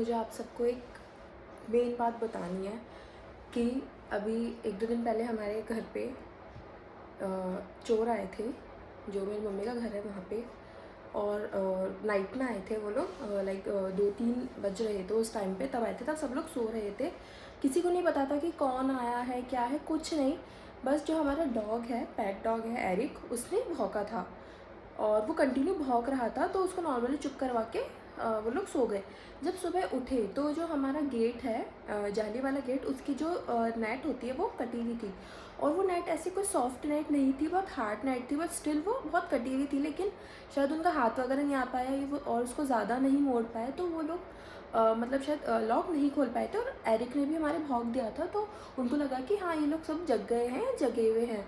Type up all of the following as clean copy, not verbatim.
मुझे आप सबको एक मेन बात बतानी है कि अभी 1-2 दिन पहले हमारे घर पे चोर आए थे। जो मेरी मम्मी का घर है वहाँ पे, और नाइट में आए थे वो लोग। लाइक 2-3 बज रहे थे उस टाइम पे, तब आए थे। तब सब लोग सो रहे थे, किसी को नहीं पता था कि कौन आया है क्या है, कुछ नहीं। बस जो हमारा डॉग है, पेट डॉग है एरिक, उसने भौंका था और वो कंटिन्यू भौंक रहा था, तो उसको नॉर्मली चुप करवा के वो लोग सो गए। जब सुबह उठे तो जो हमारा गेट है, जाली वाला गेट, उसकी जो नेट होती है वो कटी हुई थी। और वो नेट ऐसी कोई सॉफ्ट नेट नहीं थी, बहुत हार्ड नेट थी, बट स्टिल वो बहुत कटी हुई थी। लेकिन शायद उनका हाथ वगैरह नहीं आ पाया ये वो, और उसको ज़्यादा नहीं मोड़ पाए, तो वो लोग मतलब शायद लॉक नहीं खोल पाए थे। और एरिक ने भी हमारे भौंक दिया था, तो उनको लगा कि हाँ ये लोग सब जग गए हैं या जगे हुए हैं।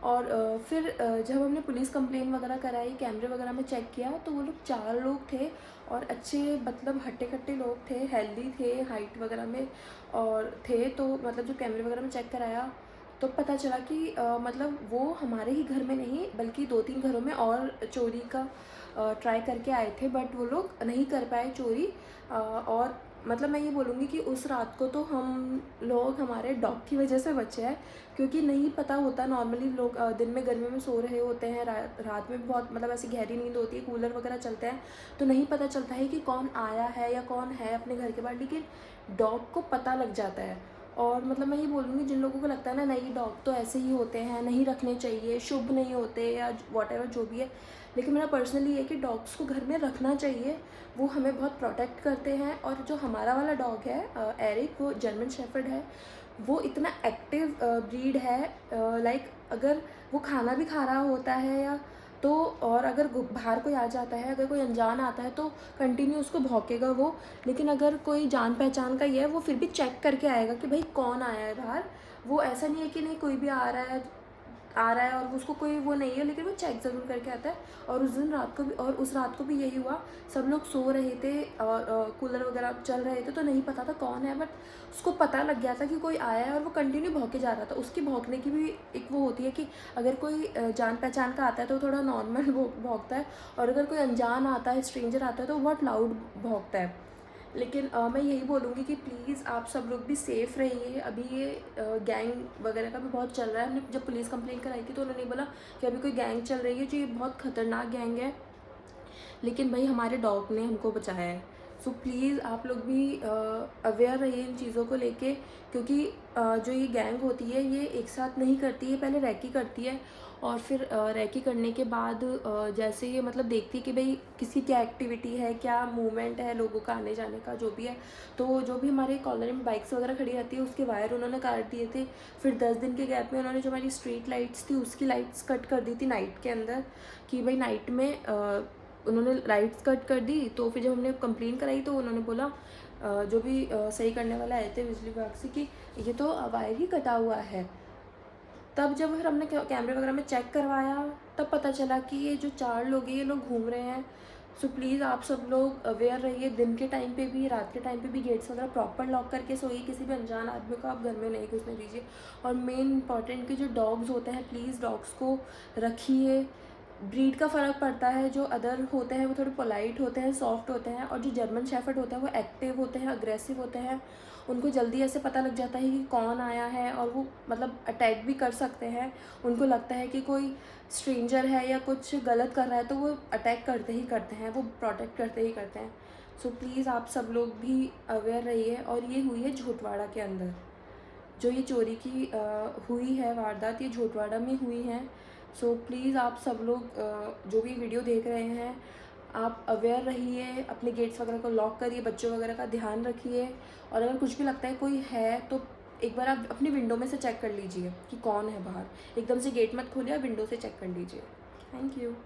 और फिर जब हमने पुलिस कंप्लेन वगैरह कराई, कैमरे वगैरह में चेक किया, तो वो लोग 4 लोग थे और अच्छे मतलब हट्टे-कट्टे लोग थे, हेल्दी थे, हाइट वगैरह में और थे। तो मतलब जो कैमरे वगैरह में चेक कराया तो पता चला कि मतलब वो हमारे ही घर में नहीं बल्कि 2-3 घरों में और चोरी का ट्राई करके आए थे, बट वो लोग नहीं कर पाए चोरी। और मतलब मैं ये बोलूँगी कि उस रात को तो हम लोग हमारे डॉग की वजह से बचे हैं, क्योंकि नहीं पता होता। नॉर्मली लोग दिन में गर्मी में सो रहे होते हैं, रात में भी बहुत मतलब ऐसी गहरी नींद होती है, कूलर वगैरह चलते हैं, तो नहीं पता चलता है कि कौन आया है या कौन है अपने घर के बाहर। लेकिन डॉग को पता लग जाता है। और मतलब मैं ये बोलूँगी, जिन लोगों को लगता है ना नहीं डॉग तो ऐसे ही होते हैं, नहीं रखने चाहिए, शुभ नहीं होते या वॉटेवर जो भी है, लेकिन मेरा पर्सनली ये है कि डॉग्स को घर में रखना चाहिए। वो हमें बहुत प्रोटेक्ट करते हैं। और जो हमारा वाला डॉग है एरिक, वो जर्मन शेफर्ड है। वो इतना एक्टिव ब्रीड है, लाइक अगर वो खाना भी खा रहा होता है या तो, और अगर बाहर कोई आ जाता है, अगर कोई अनजान आता है तो कंटिन्यू उसको भौंकेगा वो। लेकिन अगर कोई जान पहचान का ही है, वो फिर भी चेक करके आएगा कि भाई कौन आया है बाहर। वो ऐसा नहीं है कि नहीं कोई भी आ रहा है और उसको कोई वो नहीं है, लेकिन वो चेक ज़रूर करके आता है। और उस रात को भी यही हुआ। सब लोग सो रहे थे और कूलर वगैरह चल रहे थे, तो नहीं पता था कौन है, बट उसको पता लग गया था कि कोई आया है और वो कंटिन्यू भौंके जा रहा था। उसकी भौंकने की भी एक वो होती है कि अगर कोई जान पहचान का आता है तो थोड़ा नॉर्मल वो भौंकता है, और अगर कोई अनजान आता है, स्ट्रेंजर आता है, तो बहुत लाउड भौंकता है। लेकिन मैं यही बोलूँगी कि प्लीज़ आप सब लोग भी सेफ़ रहिए। अभी ये गैंग वगैरह का भी बहुत चल रहा है। हमने जब पुलिस कंप्लेंट कराई थी तो उन्होंने बोला कि अभी कोई गैंग चल रही है, जो ये बहुत ख़तरनाक गैंग है, लेकिन भाई हमारे डॉग ने हमको बचाया है। सो प्लीज़ आप लोग भी अवेयर रहिए इन चीज़ों को लेके, क्योंकि जो ये गैंग होती है ये एक साथ नहीं करती है, पहले रैकी करती है और फिर रैकी करने के बाद जैसे ये मतलब देखती है कि भाई किसी क्या एक्टिविटी है, क्या मूवमेंट है लोगों का आने जाने का जो भी है, तो जो भी हमारे कॉलोनी में बाइक्स वगैरह खड़ी रहती है उसके वायर उन्होंने काट दिए थे। फिर 10 दिन के गैप में उन्होंने जो हमारी स्ट्रीट लाइट्स थी उसकी लाइट्स कट कर दी थी नाइट के अंदर, कि भाई नाइट में उन्होंने लाइट्स कट कर दी। तो फिर जब हमने कंप्लेन कराई तो उन्होंने बोला जो भी सही करने वाला आए थे बिजली विभाग से, कि ये तो वायर ही कटा हुआ है। तब जब फिर हमने कैमरे वगैरह में चेक करवाया तब पता चला कि ये जो 4 लोग हैं ये लोग घूम रहे हैं। सो प्लीज़ आप सब लोग अवेयर रहिए। दिन के टाइम पे भी, रात के टाइम पे भी गेट्स वगैरह प्रॉपर लॉक करके सोइए। किसी भी अनजान आदमी को आप घर में नहीं घुसने दीजिए। और मेन इंपॉर्टेंट कि जो डॉग्स होते हैं, प्लीज़ डॉग्स को रखिए। ब्रीड का फ़र्क पड़ता है। जो अदर होते हैं वो थोड़े पोलाइट होते हैं, सॉफ्ट होते हैं, और जो जर्मन शेफर्ड होते हैं वो एक्टिव होते हैं, अग्रेसिव होते हैं। उनको जल्दी ऐसे पता लग जाता है कि कौन आया है, और वो मतलब अटैक भी कर सकते हैं। उनको लगता है कि कोई स्ट्रेंजर है या कुछ गलत कर रहा है तो वो अटैक करते ही करते हैं, वो प्रोटेक्ट करते ही करते हैं। सो प्लीज़ आप सब लोग भी अवेयर रहिए। और ये हुई है झोटवाड़ा के अंदर, जो ये चोरी की हुई है वारदात, ये झोटवाड़ा में हुई है। सो प्लीज़ आप सब लोग जो भी वीडियो देख रहे हैं, आप अवेयर रहिए, अपने गेट्स वगैरह को लॉक करिए, बच्चों वगैरह का ध्यान रखिए। और अगर कुछ भी लगता है कोई है तो एक बार आप अपनी विंडो में से चेक कर लीजिए कि कौन है बाहर। एकदम से गेट मत खोलिए, विंडो से चेक कर लीजिए। Thank you.